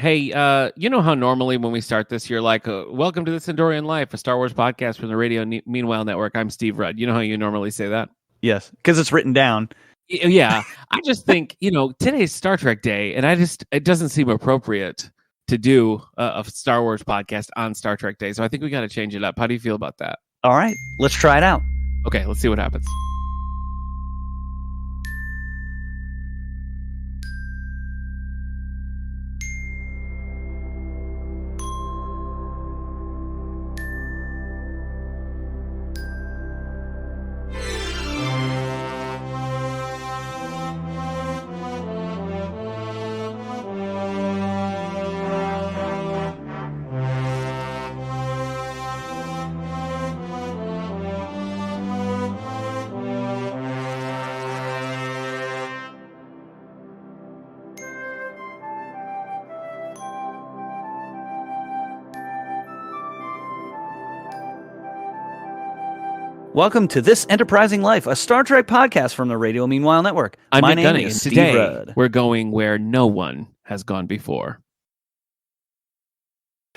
Hey, you know how normally when we start this, you're like, welcome to this Endorian Life, a Star Wars podcast from the Radio Meanwhile Network. I'm Steve Rudd. You know how you normally say that? Yes, because it's written down. Yeah. I just think, today's Star Trek Day, and it doesn't seem appropriate to do a Star Wars podcast on Star Trek Day. So I think we got to change it up. How do you feel about that? All right, let's try it out. Okay, let's see what happens. Welcome to This Enterprising Life, a Star Trek podcast from the Radio Meanwhile Network. I'm My Nick name Gunning, is and Steve today Rudd. we're going where no one has gone before.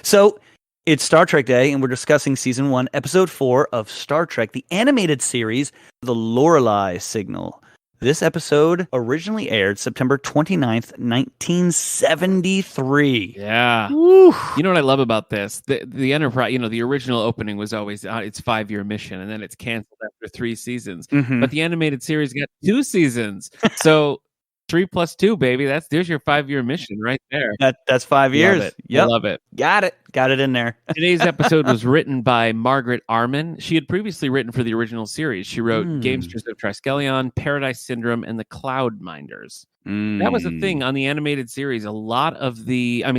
So, it's Star Trek Day, and we're discussing Season 1, Episode 4 of Star Trek, the animated series, The Lorelei Signal. This episode originally aired September 29th, 1973. Yeah. Woo. You know what I love about this? The Enterprise, the original opening was always its 5-year mission, and then it's canceled after 3 seasons. Mhm. But the animated series got 2 seasons. So 3 plus 2, baby. There's your 5-year mission right there. That's 5 years. Love it. Yep. I love it. Got it in there. Today's episode was written by Margaret Arman. She had previously written for the original series. She wrote Gamesters of Triskelion, Paradise Syndrome, and The Cloud Minders. That was the thing on the animated series. A lot of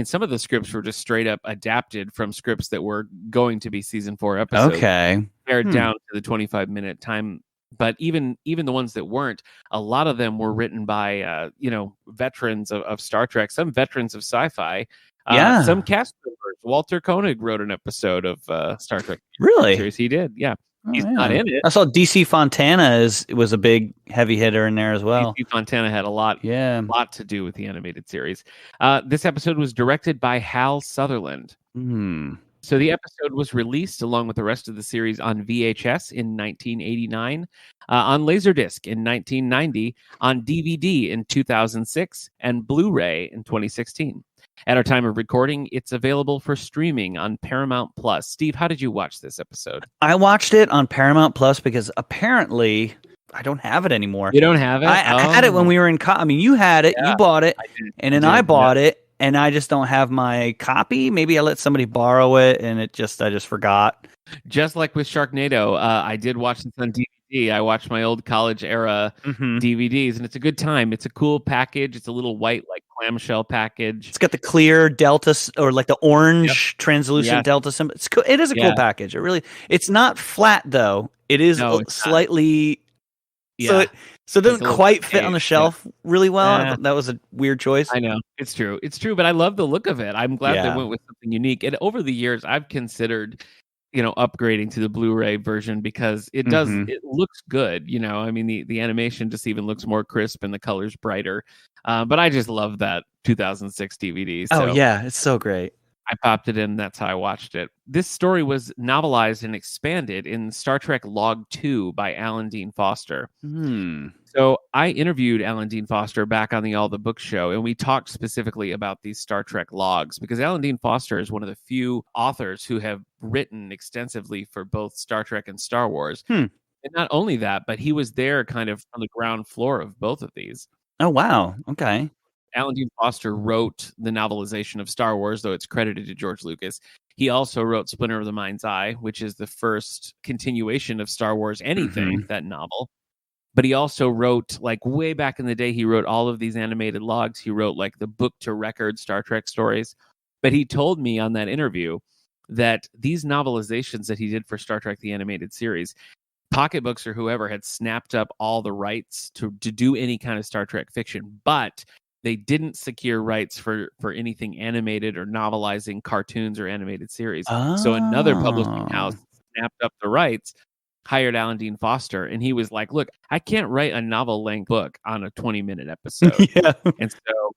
some of the scripts were just straight up adapted from scripts that were going to be season 4 episodes. Okay. Pared down to the 25-minute time. But even the ones that weren't, a lot of them were written by, veterans of Star Trek, some veterans of sci-fi. Some cast members. Walter Koenig wrote an episode of Star Trek. Really? Series. He did, yeah. He's yeah. not in it. I saw DC Fontana was a big heavy hitter in there as well. DC Fontana had a lot to do with the animated series. This episode was directed by Hal Sutherland. So the episode was released along with the rest of the series on VHS in 1989, on Laserdisc in 1990, on DVD in 2006, and Blu-ray in 2016. At our time of recording, it's available for streaming on Paramount Plus. Steve, how did you watch this episode? I watched it on Paramount Plus because apparently I don't have it anymore. You don't have it? I had it when we were in you had it, you bought it, and then I bought it, and I just don't have my copy. Maybe I let somebody borrow it, and I just forgot. Just like with Sharknado, I did watch this on DVD. I watched my old college era DVDs, and it's a good time. It's a cool package. It's a little white, like clamshell package. It's got the clear delta, or like the orange translucent delta symbol. It's cool. It is a cool package. It's not flat though. It is slightly. So it doesn't quite fit on the shelf really well. That was a weird choice. I know. It's true, but I love the look of it. I'm glad they went with something unique. And over the years, I've considered, upgrading to the Blu-ray version because it does. It looks good. The animation just even looks more crisp and the color's brighter. But I just love that 2006 DVD. So. Oh yeah, it's so great. I popped it in. That's how I watched it. This story was novelized and expanded in Star Trek Log 2 by Alan Dean Foster. So I interviewed Alan Dean Foster back on the All the Books show, and we talked specifically about these Star Trek logs because Alan Dean Foster is one of the few authors who have written extensively for both Star Trek and Star Wars. And not only that, but he was there kind of on the ground floor of both of these. Oh, wow. Okay. Alan Dean Foster wrote the novelization of Star Wars, though it's credited to George Lucas. He also wrote Splinter of the Mind's Eye, which is the first continuation of Star Wars anything, that novel. But he also wrote, like way back in the day, he wrote all of these animated logs. He wrote like the book to record Star Trek stories. But he told me on that interview that these novelizations that he did for Star Trek, the animated series, Pocketbooks or whoever had snapped up all the rights to do any kind of Star Trek fiction, but they didn't secure rights for anything animated or novelizing cartoons or animated series. So another publishing house snapped up the rights, hired Alan Dean Foster, and he was like, look, I can't write a novel-length book on a 20-minute episode. And so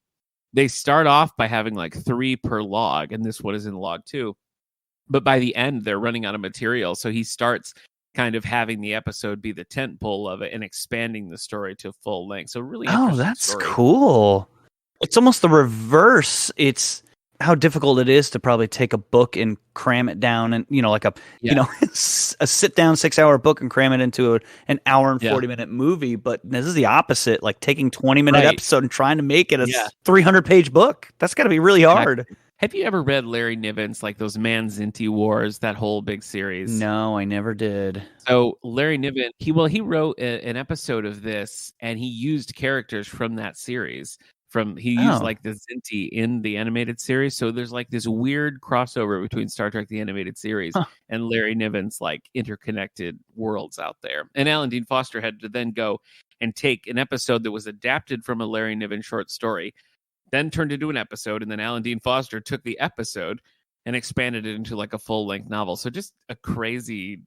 they start off by having like 3 per log, and this one is in log 2. But by the end, they're running out of material. So he starts kind of having the episode be the tent pole of it and expanding the story to full length. So really interesting that's story. Cool. It's almost the reverse. It's how difficult it is to probably take a book and cram it down and, like a sit down 6-hour book and cram it into an hour and 40-minute movie. But this is the opposite, like taking 20-minute episode and trying to make it a 300-page book. That's got to be really hard. Have you ever read Larry Niven's, like those Manzinti Wars, that whole big series? No, I never did. So Larry Niven, he wrote an episode of this, and he used characters from that series. He used like the Zinti in the animated series. So there's like this weird crossover between Star Trek the animated series and Larry Niven's like interconnected worlds out there. And Alan Dean Foster had to then go and take an episode that was adapted from a Larry Niven short story, then turned into an episode, and then Alan Dean Foster took the episode and expanded it into like a full-length novel. So just a crazy,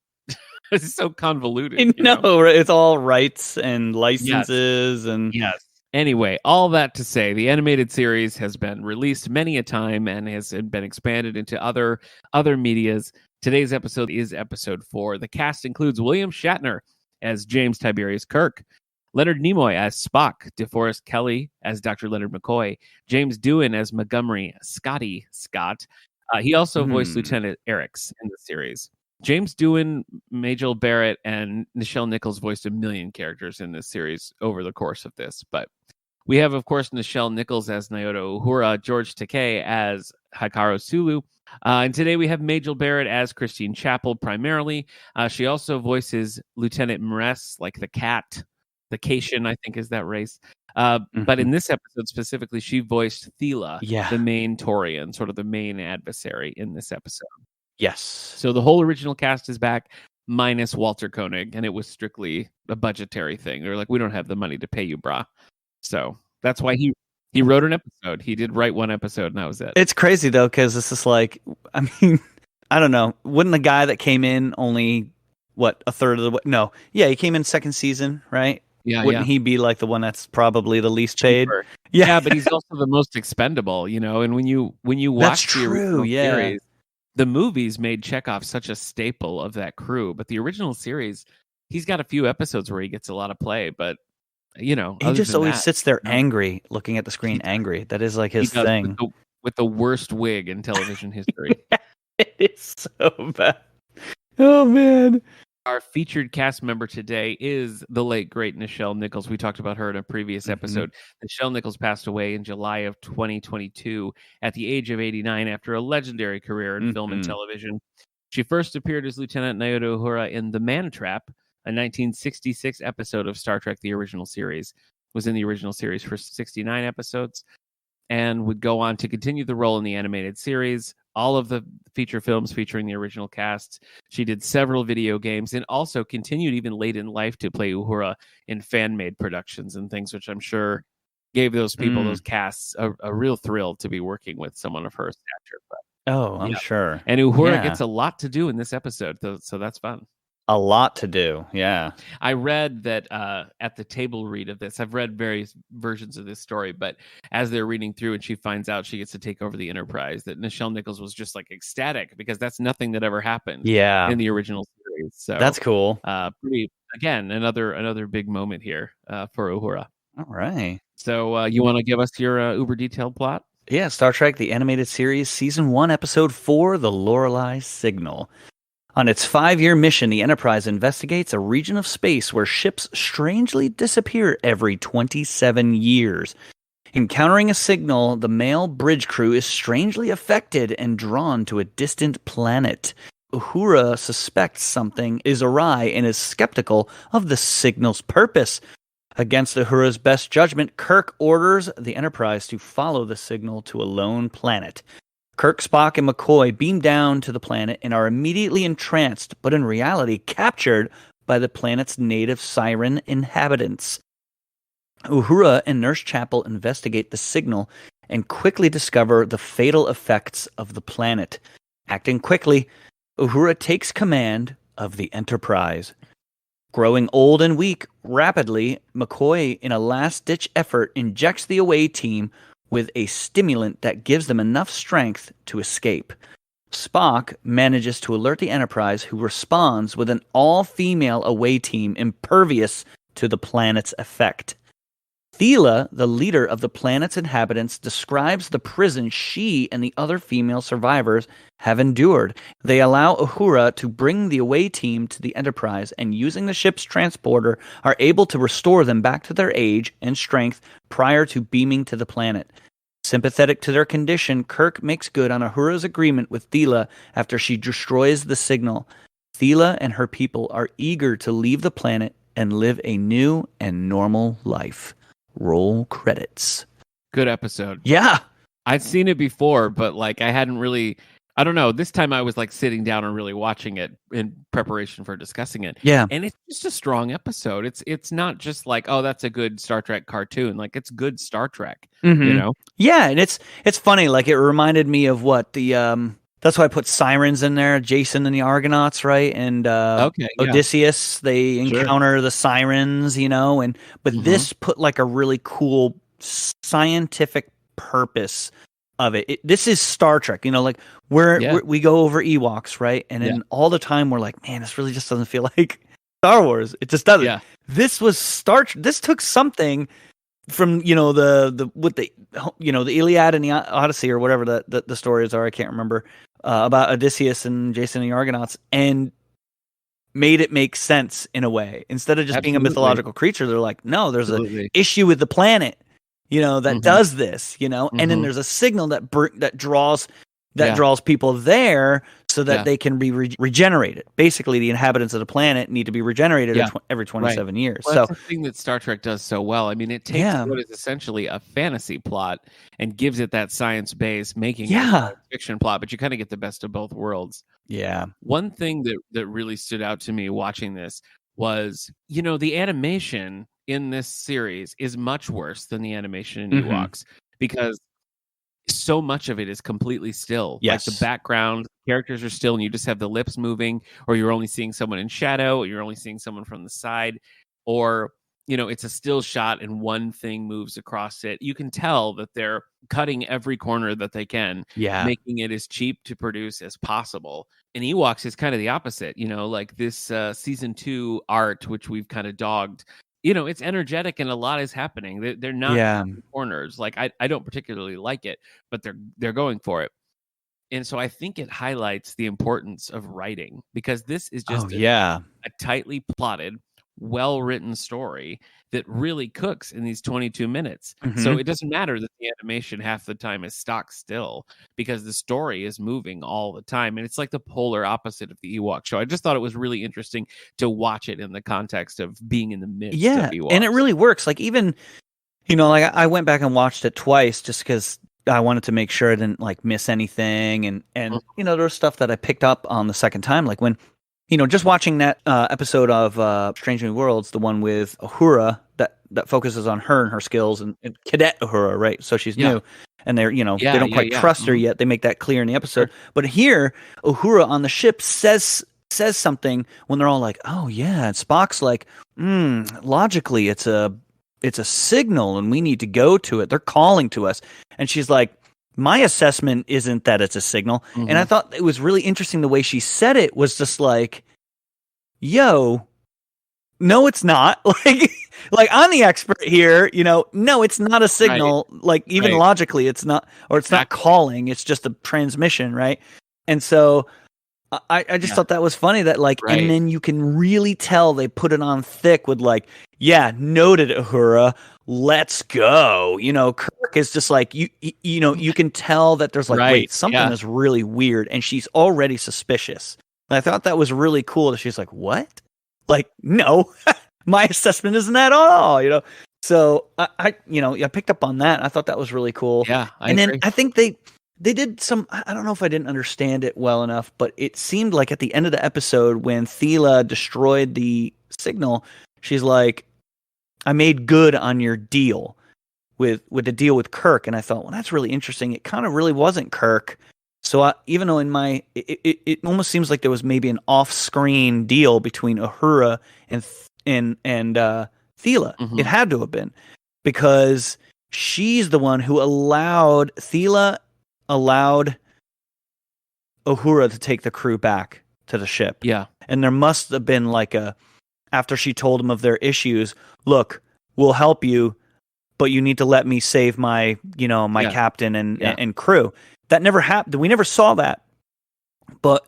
it's so convoluted. No, it's all rights and licenses and Anyway, all that to say, the animated series has been released many a time and has been expanded into other medias. Today's episode is episode 4. The cast includes William Shatner as James Tiberius Kirk, Leonard Nimoy as Spock, DeForest Kelley as Dr. Leonard McCoy, James Doohan as Montgomery Scott. He also voiced Lieutenant Ericks in the series. James Doohan, Majel Barrett, and Nichelle Nichols voiced a million characters in this series over the course of this. But we have, of course, Nichelle Nichols as Naoto Uhura, George Takei as Hikaru Sulu. And today we have Majel Barrett as Christine Chappell primarily. She also voices Lieutenant Mress, like the cat. The Cation, I think, is that race. But in this episode specifically, she voiced Thela, the main Taurian, sort of the main adversary in this episode. Yes. So the whole original cast is back, minus Walter Koenig, and it was strictly a budgetary thing. They're like, we don't have the money to pay you, brah. So that's why he wrote an episode. He did write one episode, and that was it. It's crazy, though, because this is like, I mean, I don't know. Wouldn't the guy that came in only, a third of the way? No. Yeah, he came in second season, right? Yeah, Wouldn't he be like the one that's probably the least paid? Cheaper. Yeah, but he's also the most expendable, And when you watch the original series, the movies made Chekhov such a staple of that crew. But the original series, he's got a few episodes where he gets a lot of play, but he just always sits there angry, looking at the screen, angry. That is like his thing. With the worst wig in television history. It is so bad. Oh man. Our featured cast member today is the late, great Nichelle Nichols. We talked about her in a previous episode. Nichelle Nichols passed away in July of 2022 at the age of 89 after a legendary career in film and television. She first appeared as Lieutenant Naoto Uhura in The Man Trap, a 1966 episode of Star Trek, the original series. Was in the original series for 69 episodes and would go on to continue the role in the animated series, all of the feature films featuring the original cast. She did several video games and also continued even late in life to play Uhura in fan-made productions and things, which I'm sure gave those people, those casts, a real thrill to be working with someone of her stature. But, I'm sure. And Uhura gets a lot to do in this episode, so that's fun. A lot to do, yeah. I read that at the table read of this, I've read various versions of this story, but as they're reading through and she finds out she gets to take over the Enterprise, that Nichelle Nichols was just like ecstatic because that's nothing that ever happened in the original series. So that's cool. Again, another big moment here for Uhura. All right. So you want to give us your uber detailed plot? Yeah, Star Trek, the animated series, season 1, episode 4, The Lorelei Signal. On its 5-year mission, the Enterprise investigates a region of space where ships strangely disappear every 27 years. Encountering a signal, the male bridge crew is strangely affected and drawn to a distant planet. Uhura suspects something is awry and is skeptical of the signal's purpose. Against Uhura's best judgment, Kirk orders the Enterprise to follow the signal to a lone planet. Kirk, Spock, and McCoy beam down to the planet and are immediately entranced, but in reality captured by the planet's native Siren inhabitants. Uhura and Nurse Chapel investigate the signal and quickly discover the fatal effects of the planet. Acting quickly, Uhura takes command of the Enterprise. Growing old and weak rapidly, McCoy, in a last-ditch effort, injects the away team with a stimulant that gives them enough strength to escape. Spock manages to alert the Enterprise, who responds with an all-female away team impervious to the planet's effect. Thela, the leader of the planet's inhabitants, describes the prison she and the other female survivors have endured. They allow Uhura to bring the away team to the Enterprise, and using the ship's transporter, are able to restore them back to their age and strength prior to beaming to the planet. Sympathetic to their condition, Kirk makes good on Uhura's agreement with Thela after she destroys the signal. Thela and her people are eager to leave the planet and live a new and normal life. Roll credits. Good episode. Yeah. I'd seen it before, but like I hadn't really, I don't know. This time I was like sitting down and really watching it in preparation for discussing it. Yeah. And it's just a strong episode. It's not just like, oh, that's a good Star Trek cartoon. Like it's good Star Trek, you know? Yeah. And it's funny. Like it reminded me of what that's why I put Sirens in there, Jason and the Argonauts, right? And Odysseus, they encounter the Sirens, you know, but this put like a really cool scientific purpose of it. This is Star Trek, you know, like we go over Ewoks, right? And then all the time we're like, man, this really just doesn't feel like Star Wars. It just doesn't. Yeah. This was this took something from, you know, the Iliad and the Odyssey or whatever the stories are, I can't remember, about Odysseus and Jason and the Argonauts, and made it make sense in a way. Instead of just being a mythological creature, they're like, no, there's an issue with the planet, you know, that does this, you know, and then there's a signal that draws people there so that they can be regenerated. Basically, the inhabitants of the planet need to be regenerated every 27 years. Well, that's the thing that Star Trek does so well. I mean, it takes what is essentially a fantasy plot and gives it that science base, making it a science fiction plot, but you kind of get the best of both worlds. Yeah. One thing that really stood out to me watching this was, you know, the animation in this series is much worse than the animation in Ewoks, because so much of it is completely still. Yes. Like the background characters are still, and you just have the lips moving, or you're only seeing someone in shadow, or you're only seeing someone from the side, or, you know, it's a still shot and one thing moves across it. You can tell that they're cutting every corner that they can, making it as cheap to produce as possible. And Ewoks is kind of the opposite, you know, like this season 2 art, which we've kind of dogged. You know, it's energetic and a lot is happening. They're not corners. Like I don't particularly like it, but they're going for it. And so I think it highlights the importance of writing, because this is just a tightly plotted, well-written story that really cooks in these 22 minutes. So it doesn't matter that the animation half the time is stock still, because the story is moving all the time. And it's like the polar opposite of the Ewok show. I just thought it was really interesting to watch it in the context of being in the midst of Ewoks. And it really works. Like even, you know, like I went back and watched it twice just because I wanted to make sure I didn't like miss anything. And you know, there was stuff that I picked up on the second time, like when, you know, just watching that episode of Strange New Worlds, the one with Uhura that focuses on her and her skills, and Cadet Uhura, right? So she's new, and they're, you know, they don't quite trust her yet. They make that clear in the episode. But here, Uhura on the ship says something when they're all like, "Oh yeah," and Spock's like, "Logically, it's a signal, and we need to go to it. They're calling to us," and she's like, my assessment isn't that it's a signal. And I thought it was really interesting the way she said it was just like, yo, no, it's not. Like I'm the expert here, you know, no, it's not a signal. Right. Like even logically it's not, or it's not calling, it's just a transmission. Right. And so I just thought that was funny that like, and then you can really tell they put it on thick with like, noted, Uhura, let's go. You know, Kirk is just like, you know, you can tell that there's like, wait, something is really weird. And she's already suspicious. And I thought that was really cool that she's like, what? Like, no, my assessment isn't that at all, you know? So I picked up on that. I thought that was really cool. Yeah. Then I think they did some, I don't know if I didn't understand it well enough, but it seemed like at the end of the episode when Thela destroyed the signal, she's like, I made good on your deal with the deal with Kirk. And I thought, well, that's really interesting. It kind of really wasn't Kirk. So even though it almost seems like there was maybe an off-screen deal between Uhura and Thela. It had to have been, because she's the one who allowed Uhura to take the crew back to the ship. Yeah. And there must have been like after she told them of their issues, look, we'll help you, but you need to let me save my captain and crew. That never happened. We never saw that. But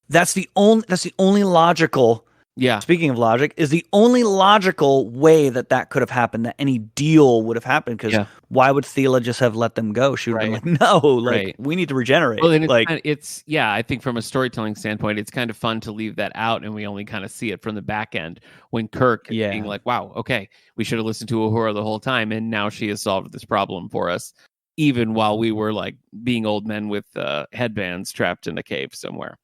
that's the only logical. Yeah. Speaking of logic, is the only logical way that could have happened, that any deal would have happened. Because why would Thela just have let them go? She would have been like, no, we need to regenerate. Well, and I think from a storytelling standpoint, it's kind of fun to leave that out, and we only kind of see it from the back end when Kirk is being like, wow, okay, we should have listened to Uhura the whole time, and now she has solved this problem for us, even while we were like being old men with headbands trapped in a cave somewhere.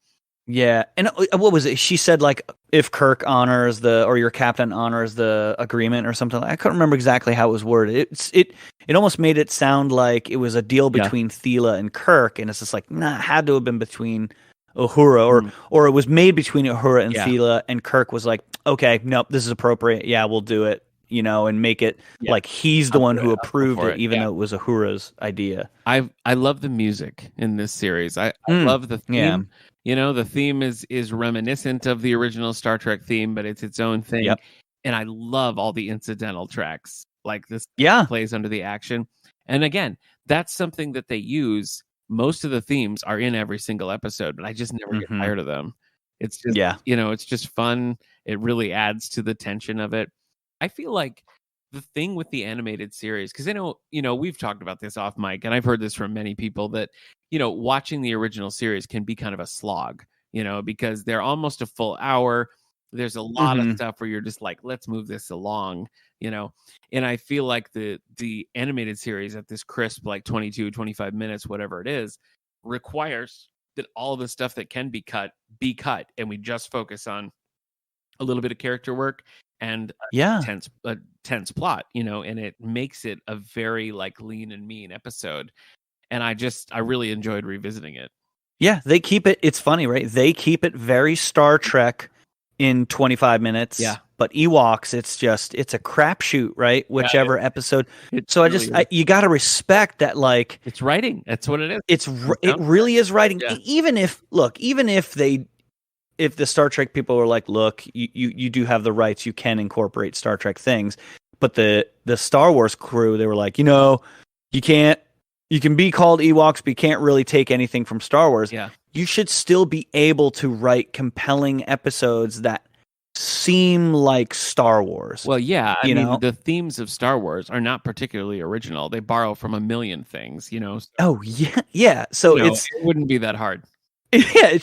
Yeah, and what was it? She said like, if Kirk honors or your captain honors the agreement or something. I couldn't remember exactly how it was worded. It almost made it sound like it was a deal between Thela and Kirk, and it's just like, nah, it had to have been between Uhura, or it was made between Uhura and Thela, and Kirk was like, okay, nope, this is appropriate. Yeah, we'll do it. And make it like he's the one who approved it, even though it was Uhura's idea. I love the music in this series. I love the theme. Yeah. The theme is reminiscent of the original Star Trek theme, but it's its own thing. Yep. And I love all the incidental tracks, like this plays under the action. And again, that's something that they use. Most of the themes are in every single episode, but I just never get tired of them. It's just, it's just fun. It really adds to the tension of it. I feel like the thing with the animated series, because I know, we've talked about this off mic, and I've heard this from many people, that, watching the original series can be kind of a slog, because they're almost a full hour. There's a lot of stuff where you're just like, let's move this along, and I feel like the animated series at this crisp, like 22, 25 minutes, whatever it is, requires that all of the stuff that can be cut, and we just focus on a little bit of character work and a tense plot, and it makes it a very like lean and mean episode. And I really enjoyed revisiting it. Yeah, they keep it. It's funny, right? They keep it very Star Trek in 25 minutes. Yeah. But Ewoks, it's a crapshoot, right? Whichever episode. So you got to respect that. Like, it's writing. That's what it is. It really is writing. Yeah. Even if the Star Trek people were like, look, you do have the rights, you can incorporate Star Trek things, but the Star Wars crew, they were like, you can be called Ewoks, but you can't really take anything from Star Wars. Yeah. You should still be able to write compelling episodes that seem like Star Wars. Well, yeah, I mean, the themes of Star Wars are not particularly original. They borrow from a million things, So, oh, yeah. So it wouldn't be that hard. Yeah,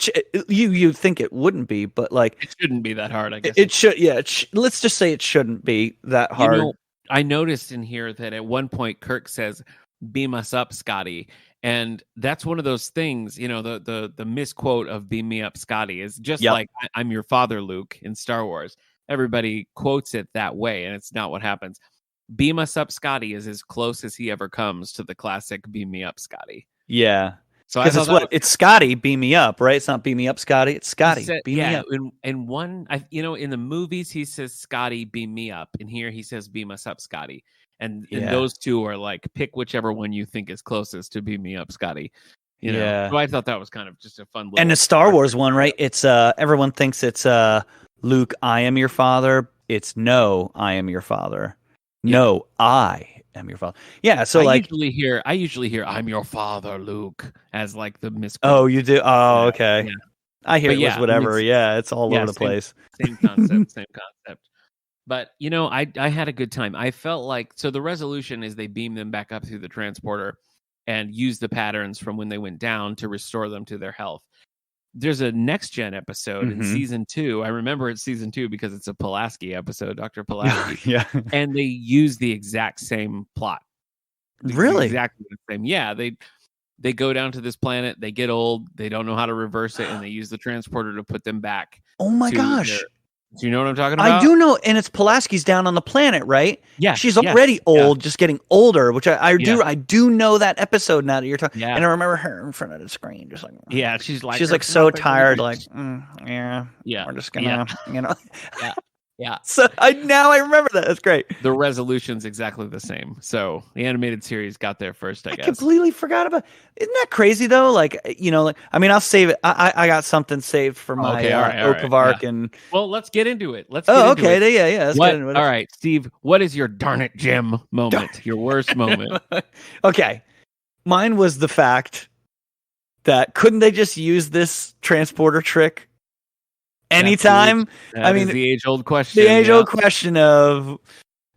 you'd think it wouldn't be, but like it shouldn't be that hard. I guess it should. Yeah, let's just say it shouldn't be that hard. I noticed in here that at one point Kirk says, "Beam us up, Scotty," and that's one of those things. The misquote of "Beam me up, Scotty" is just like "I'm your father, Luke" in Star Wars. Everybody quotes it that way, and it's not what happens. "Beam us up, Scotty" is as close as he ever comes to the classic "Beam me up, Scotty." Yeah. So it's Scotty, beam me up, right? It's not beam me up, Scotty. It's Scotty, beam me up. In the movies he says Scotty, beam me up, and here he says beam us up, Scotty. And those two are like, pick whichever one you think is closest to beam me up, Scotty. So I thought that was kind of just a fun. And the Star Wars one, right? It's everyone thinks it's Luke, I am your father. It's no, I am your father. Yeah. No, I am your father. Yeah, so I usually hear "I'm your father, Luke" as like the misquote. Oh, you do? Oh, okay. Yeah. I hear it was whatever. It's all over the place. Same concept. But I had a good time. I felt like the resolution is they beam them back up through the transporter and use the patterns from when they went down to restore them to their health. There's a Next Gen episode in season 2. I remember it's season 2 because it's a Pulaski episode, Dr. Pulaski. Yeah. And they use the exact same plot. Really? Exactly the same. Yeah. They go down to this planet, they get old, they don't know how to reverse it, and they use the transporter to put them back. Oh my gosh. Do you know what I'm talking about? I do know, and it's Pulaski's down on the planet, right? Yeah. She's already old, just getting older, which I do know that episode now that you're talking. Yeah. And I remember her in front of the screen, just like she's like so tired, like we're just gonna Yeah. Yeah. So I remember that. That's great. The resolution's exactly the same. So the animated series got there first, I guess. I completely forgot about. Isn't that crazy though? Like, I mean, I'll save it. I got something saved for my Oak of Arc and. Well, let's get into it. Let's get into it. Yeah. Let's get into it. All right, Steve. What is your darn it, Jim moment? Your worst moment? Okay, mine was the fact that couldn't they just use this transporter trick anytime? I mean, the age-old question. The age-old question of,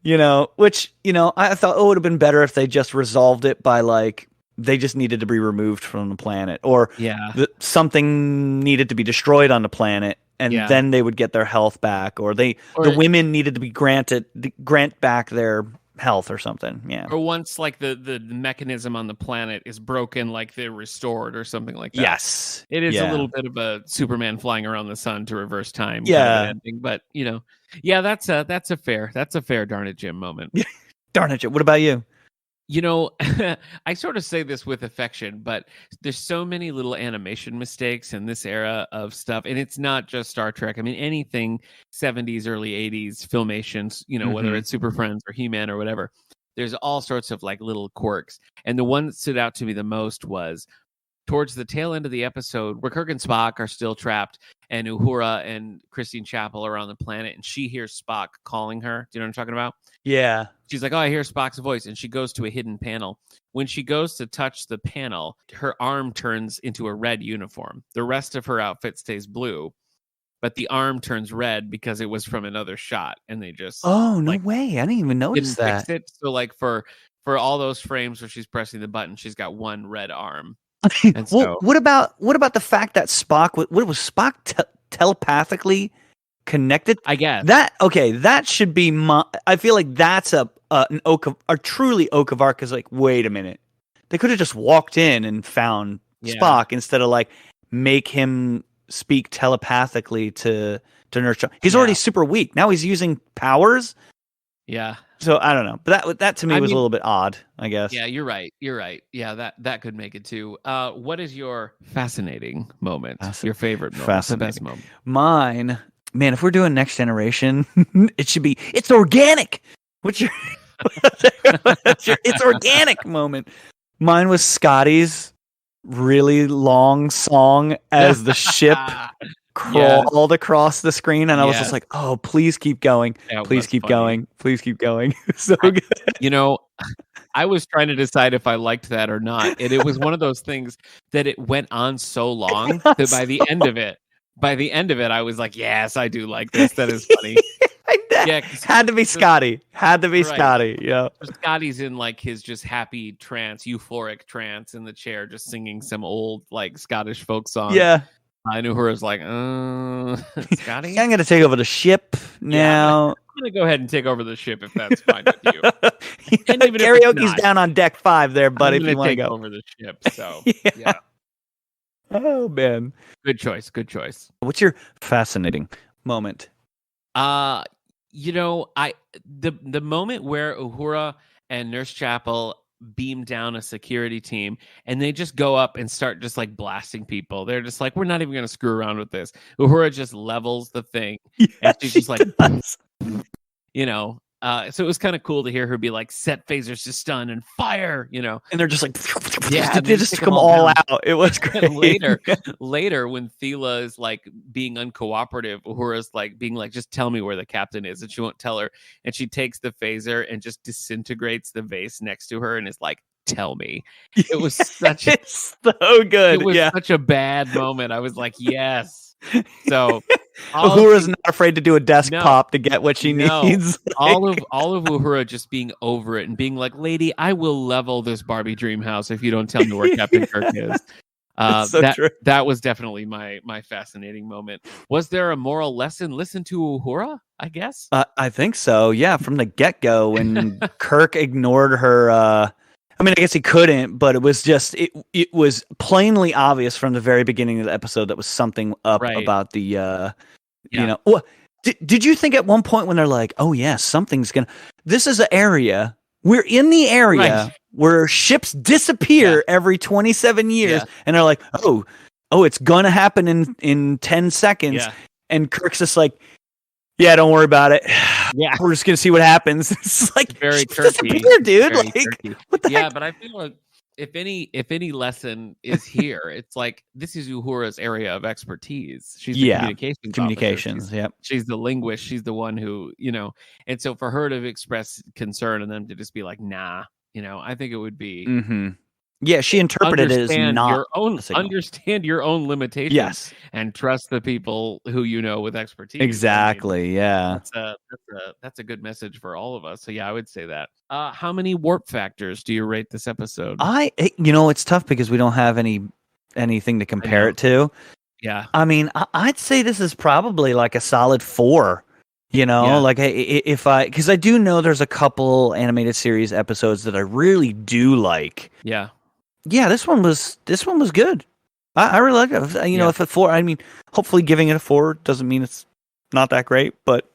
which, I thought, it would have been better if they just resolved it by, like, they just needed to be removed from the planet. Or something needed to be destroyed on the planet, and then they would get their health back. Or the women needed to be grant back their health or something. Yeah. Or once, like, the mechanism on the planet is broken, like, they're restored or something like that. Yes. It is a little bit of a Superman flying around the sun to reverse time kind of an ending, but that's a fair darn it Jim moment. Darn it Jim. What about you? I sort of say this with affection, but there's so many little animation mistakes in this era of stuff, and it's not just Star Trek. I mean, anything 70s, early 80s filmations, whether it's Super Friends or He-Man or whatever, there's all sorts of like little quirks. And the one that stood out to me the most was towards the tail end of the episode where Kirk and Spock are still trapped and Uhura and Christine Chapel are on the planet and she hears Spock calling her. Do you know what I'm talking about? Yeah. She's like, oh, I hear Spock's voice. And she goes to a hidden panel. When she goes to touch the panel, her arm turns into a red uniform. The rest of her outfit stays blue, but the arm turns red because it was from another shot. And they just... Oh, no way. I didn't even notice that. Fix it. So like for all those frames where she's pressing the button, she's got one red arm. And well, what about the fact that Spock was Spock telepathically connected? I guess that should be I feel like that's a truly Oak of Arc is like, wait a minute, they could have just walked in and found Spock instead of like make him speak telepathically to Nurse. He's already super weak. Now he's using powers. Yeah. So I don't know, but that to me was a little bit odd, I guess. Yeah, you're right. Yeah, that could make it too. What is your fascinating moment? Your favorite moment? The best moment? Mine, man. If we're doing Next Generation, it should be it's organic. What's your it's organic moment? Mine was Scotty's really long song as the ship crawled across the screen, and I was just like, oh, please keep going. Please keep going. Please keep going. So good. I was trying to decide if I liked that or not. And it was one of those things that it went on so long that by the end of it, I was like, yes, I do like this. That is funny. Had to be Scotty. Scotty. Yeah. Scotty's in like his just happy trance, euphoric trance in the chair, just singing some old like Scottish folk song. Yeah. I knew her as like, Scotty? I'm going to take over the ship now. I'm going to go ahead and take over the ship if that's fine with you. Karaoke's down on deck 5 there, buddy, if you want to go. Over the ship, so, yeah. Oh, man. Good choice. What's your fascinating moment? The moment where Uhura and Nurse Chapel beam down a security team and they just go up and start just like blasting people. They're just like, we're not even going to screw around with this. Uhura just levels the thing and she's just like, so it was kind of cool to hear her be like, set phasers to stun and fire, and they're just like, they just come all out. It was great. later when Thela is like being uncooperative, Uhura's like being like, just tell me where the captain is, and she won't tell her, and she takes the phaser and just disintegrates the vase next to her and is like, tell me. It was such it's so good. It was such a bad moment. I was like, yes. So Uhura's not afraid to do a desk pop to get what she needs. all of Uhura just being over it and being like, lady, I will level this Barbie dream house if you don't tell me where Captain Kirk is. That was definitely my fascinating moment. Was there a moral lesson? Listen to Uhura, I guess. I think so. Yeah, from the get-go when Kirk ignored her. I mean, I guess he couldn't, but it was just it was plainly obvious from the very beginning of the episode that was something up about the did you think at one point when they're like, oh yeah, something's gonna, this is an area, we're in the area where ships disappear every 27 years and they're like, oh it's gonna happen in 10 seconds, and Kirk's just like, Yeah, don't worry about it. Yeah, we're just gonna see what happens. It's like very turkey, dude. Very like, turkey. What the yeah, heck? but I feel like if any lesson is here, it's like this is Uhura's area of expertise. She's the communications. Yep. She's the linguist. She's the one who, and so for her to express concern and them to just be like, nah, I think it would be. Mm-hmm. Yeah, she interpreted it as not understand your own limitations. Yes, and trust the people who with expertise. Exactly. That's a good message for all of us. So yeah, I would say that. How many warp factors do you rate this episode? It's tough because we don't have anything to compare it to. Yeah, I mean, I'd say this is probably like a solid 4. Like because I do know there's a couple animated series episodes that I really do like. Yeah. Yeah, this one was good. I really like it. If a 4, I mean, hopefully giving it a 4 doesn't mean it's not that great, but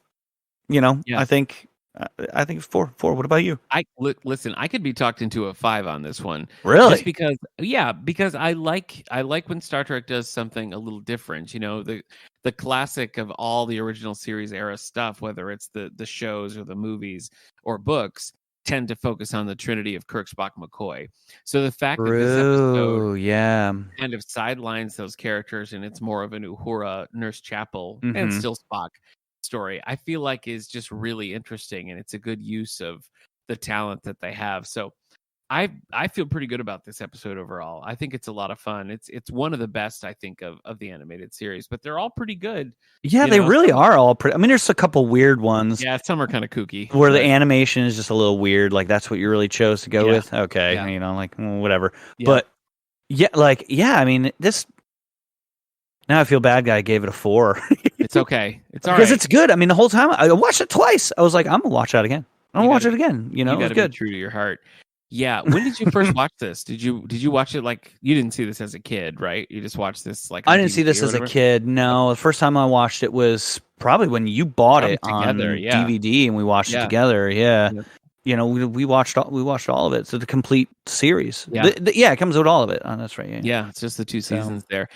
I think it's 4. What about you? Listen, I could be talked into a 5 on this one. Really? Just because I like when Star Trek does something a little different. The classic of all the original series era stuff, whether it's the shows or the movies or books, tend to focus on the trinity of Kirk, Spock, McCoy. So the fact that this episode kind of sidelines those characters and it's more of an Uhura, Nurse Chapel, and still Spock story, I feel like is just really interesting, and it's a good use of the talent that they have. So I feel pretty good about this episode overall. I think it's a lot of fun. It's one of the best, I think, of the animated series, but they're all pretty good. Yeah, they really are all pretty. I mean, there's a couple weird ones. Yeah, some are kind of kooky. Where the animation is just a little weird. Like, that's what you really chose to go with? Okay, whatever. Yeah. But, I mean, this... Now I feel bad guy gave it a 4. It's okay. It's all right. Because it's good. I mean, the whole time, I watched it twice. I was like, I'm going to watch that again. I'm going to watch it again. You gotta be true to your heart. Yeah. When did you first watch this? Did you watch it you didn't see this as a kid, right? You just watched this I didn't see this as a kid. No, the first time I watched it was probably when you bought it together, on DVD, and we watched it together. Yeah. We watched all of it. So the complete series. Yeah, it comes with all of it. Oh, that's right. Yeah, it's just the 2 seasons there.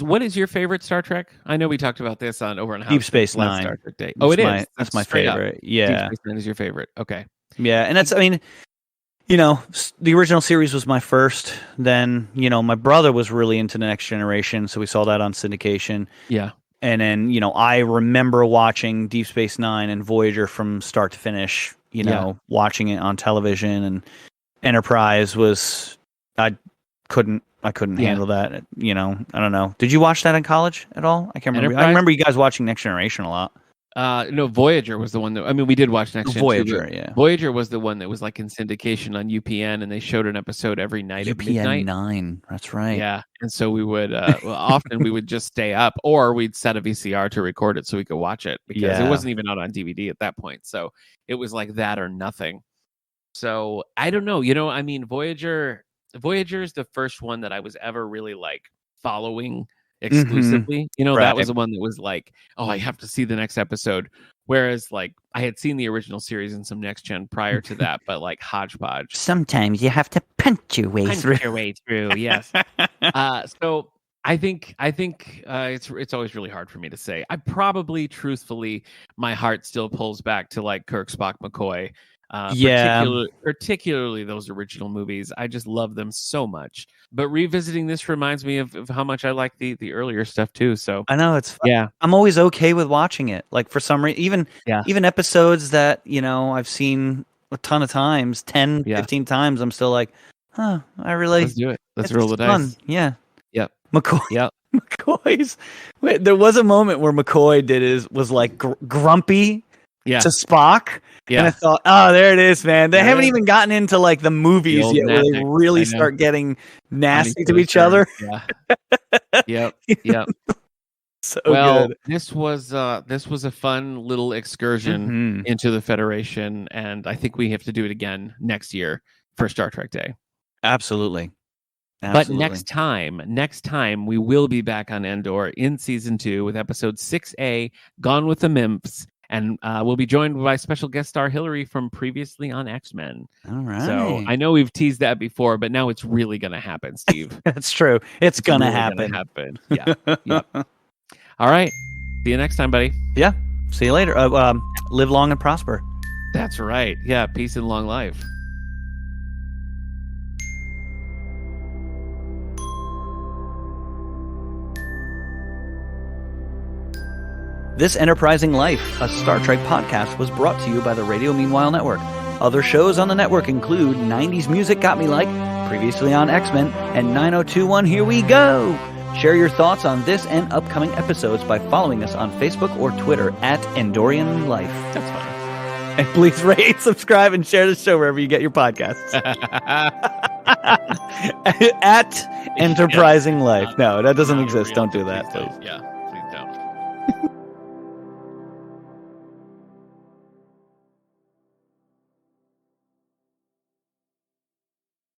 What is your favorite Star Trek? I know we talked about this over on Deep Space Nine. Star Trek Day. Oh, that's my favorite. Up. Yeah. Deep Space Nine is your favorite. Okay. Yeah, and that's, I mean, the original series was my first. Then, my brother was really into the Next Generation, so we saw that on syndication. Yeah. And then, I remember watching Deep Space Nine and Voyager from start to finish, watching it on television, and Enterprise was, I couldn't handle that. I don't know. Did you watch that in college at all? I can't remember. Enterprise? I remember you guys watching Next Generation a lot. No, Voyager was the one that, I mean, we did watch Next Gen. Voyager, yeah. Voyager was the one that was like in syndication on UPN, and they showed an episode every night at midnight. UPN 9, that's right. Yeah, and so we would, often we would just stay up, or we'd set a VCR to record it so we could watch it, because it wasn't even out on DVD at that point. So it was like that or nothing. So I don't know, I mean, Voyager is the first one that I was ever really like following exclusively. That was the one that was like, oh, I have to see the next episode. Whereas like I had seen the original series and some Next Gen prior to that, but like hodgepodge. Sometimes you have to punch your way through. Yes. So I think it's always really hard for me to say. I probably, truthfully, my heart still pulls back to like Kirk, Spock, McCoy. Particularly those original movies. I just love them so much. But revisiting this reminds me of how much I like the earlier stuff too. So I know it's fun. Yeah. I'm always okay with watching it. Like for some reason, even episodes that I've seen a ton of times, 10, 15 times, I'm still like, I really let's do it. Let's roll the dice. Fun. Yeah. Yep. McCoy. Yep. McCoy's. Wait, there was a moment where McCoy was like grumpy. Yeah. To Spock. Yeah. And I thought, oh, there it is, man. They haven't even gotten into like the movies yet where they really start getting nasty to each other. Yeah. Yep. So good. This was a fun little excursion into the Federation, and I think we have to do it again next year for Star Trek Day. Absolutely. But next time we will be back on Endor in season 2 with episode 6A, Gone with the Mimps. And we'll be joined by special guest star Hillary from previously on X-Men. All right. So I know we've teased that before, but now it's really going to happen, Steve. That's true. It's going to happen. Yeah. All right. See you next time, buddy. Yeah. See you later. Live long and prosper. That's right. Yeah, peace and long life. This Enterprising Life, a Star Trek podcast, was brought to you by the Radio Meanwhile Network. Other shows on the network include 90s Music Got Me Like, previously on X-Men, and 9021 Here We Go. Share your thoughts on this and upcoming episodes by following us on Facebook or Twitter at Endorian Life. That's fine. And please rate, subscribe, and share the show wherever you get your podcasts. At Enterprising Life. No, that doesn't exist. Don't do that, please. Yeah.